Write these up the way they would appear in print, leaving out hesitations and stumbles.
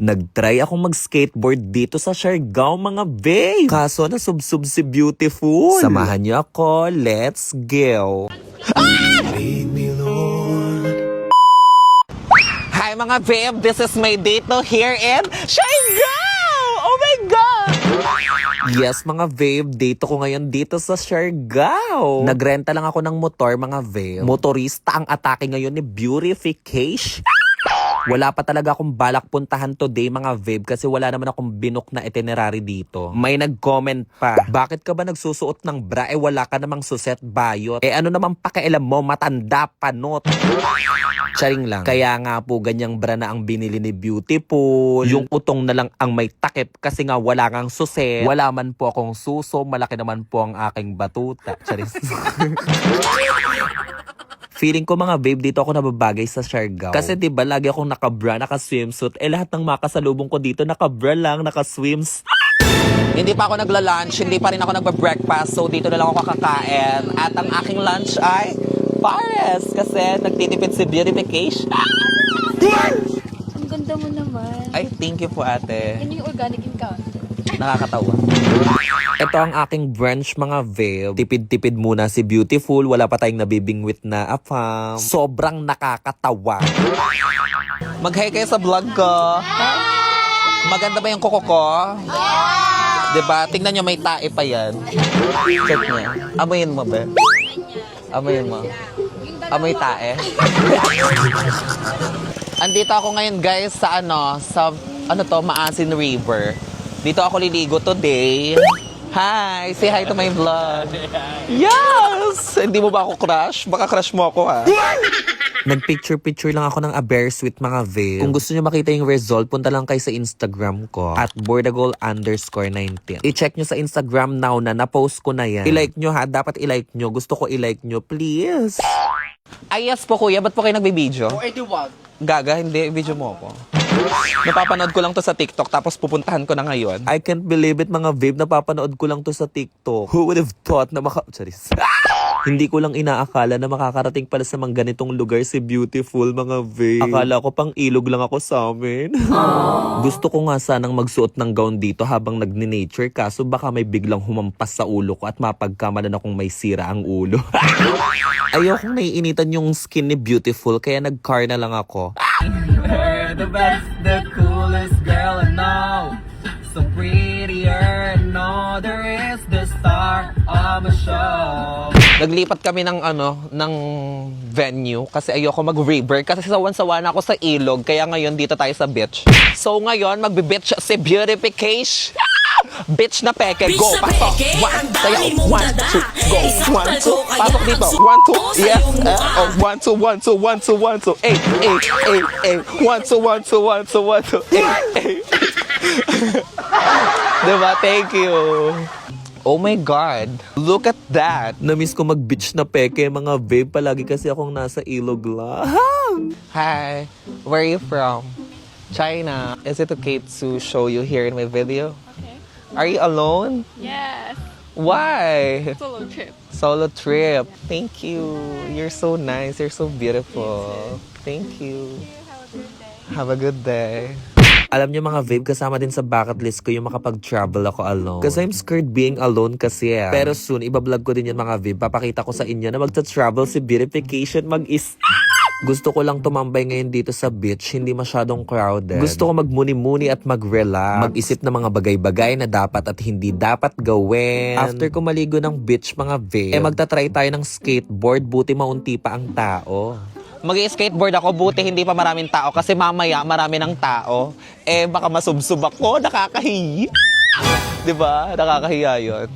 Nagtry akong mag-skateboard dito sa Siargao mga babe. Kaso nasubsub si Beautiful. Samahan niyo ako. Let's go. Hi mga babe, this is my date here in Siargao! Oh my God! Yes mga babe, date ko ngayon dito sa Siargao. Nagrenta lang ako ng motor mga babe. Motorista ang atake ngayon ni Beautification. Wala pa talaga akong balak puntahan today mga babe kasi wala naman akong binook na itinerary dito. May nag-comment pa, bakit ka ba nagsusuot ng bra wala ka namang suset bayot? Ano naman pakialam mo, matanda panot. Charing lang. Kaya nga po ganyang bra na ang binili ni Beautiful. Yung utong na lang ang may takip kasi nga wala kang suset. Wala man po akong suso, malaki naman po ang aking batuta. Charing. Feeling ko mga babe, dito ako nababagay sa Siargao. Kasi diba lagi akong naka-bra, naka-swimsuit. Lahat ng makasalubong ko dito, naka-bra lang, naka-swims. Hindi pa ako nagla-lunch, hindi pa rin ako nagba-breakfast. So dito na lang ako kakakain. At ang aking lunch ay pares. Kasi nagtitipid si Beautification. Ang ganda mo naman. Ay, thank you po ate. Yan yung organic encounter. Nakakatawa. Ito ang aking brunch mga babe. Tipid-tipid muna si Beautiful. Wala pa tayong nabibingwit na afam. Sobrang nakakatawa. Mag-hi kayo sa vlog ko. Maganda ba yung kuko ko? Diba? Tingnan nyo, may tae pa yan. Check niya. Amoyin mo ba? Amoyin mo. Amoy tae. Andito ako ngayon guys sa Maasin River. Dito ako liligo today. Hi! Say hi to my vlog. Yes! Hindi mo ba ako crush? Baka crush mo ako ha. Nagpicture-picture lang ako ng a bear sweet mga babe. Kung gusto nyo makita yung result, punta lang kayo sa Instagram ko at bordagol_19. I-check nyo sa Instagram now na na-post ko na yan. I-like nyo ha. Dapat i-like nyo. Gusto ko i-like nyo. Please. Ay yes po kuya. Ba't po kayo nagbibideo? O edi wag. Gaga, hindi. Video mo ako. Napapanood ko lang to sa TikTok tapos pupuntahan ko na ngayon. I can't believe it mga babe, napapanood ko lang to sa TikTok. Who would have thought na Charis. Hindi ko lang inaakala na makakarating pala sa mga ganitong lugar si Beautiful mga babe. Akala ko pang ilog lang ako sa amin. Gusto ko nga sanang magsuot ng gown dito habang nagne-nature kaso baka may biglang humampas sa ulo ko at mapagkamalan akong may sira ang ulo. Ayokong naiinitan yung skin ni Beautiful kaya nag-car na lang ako. The best, the coolest girl I know. So prettier, no, there is the star of a show. Naglipat kami ng venue kasi ayoko mag-river kasi sawan-sawa na ako sa ilog kaya ngayon dito tayo sa beach. So ngayon magbe-beach si Beautification. Bitch na peke, go, pasok. One, sayaw, 1, 2, go, 1, 2, pasok dito, 1, 2, yes, 1, 2, 1, 2, 1, 2, 1, 2, 8, 1, 2, 1, 2, 1, 2, 1, 2, 8. Diba? Thank you. Oh my God. Look at that. Namiss ko mag-beach na peke mga babe. Palagi kasi akong nasa ilog lang. Hi. Where are you from? China. Is it okay to show you here in my video? Okay. Are you alone? Yes. Why? Solo trip. Solo trip. Thank you. You're so nice. You're so beautiful. Thank you. Have a good day. Alam niyo mga babe, kasama din sa bucket list ko yung makapag-travel ako alone. Kasi I'm scared being alone kasi Pero soon, ibablog ko din yan mga babe. Papakita ko sa inyo na magta-travel si Beautification mag-is. Gusto ko lang tumambay ngayon dito sa beach, hindi masyadong crowded. Gusto ko magmuni-muni at mag-relax. Mag-isip ng mga bagay-bagay na dapat at hindi dapat gawin. After ko maligo ng beach mga babe, magta-try tayo ng skateboard, buti maunti pa ang tao. Mag-skateboard ako, buti hindi pa maraming tao kasi mamaya marami ng tao. Baka masubsob ako, nakakahiya. Diba? Nakakahiya yun.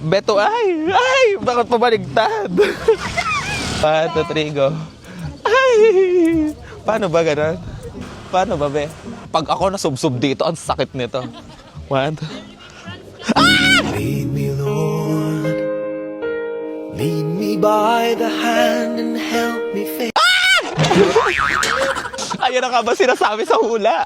Beto, ay, bakit pabaligtad? 1, 2, 3, go. Ay! Paano ba ganun? Paano ba, be? Pag ako nasubsob dito, ang sakit nito. 1, 2. Lead me, Lord. Lead me by the hand and help me face. Ayan na nga ba sinasabi sa hula?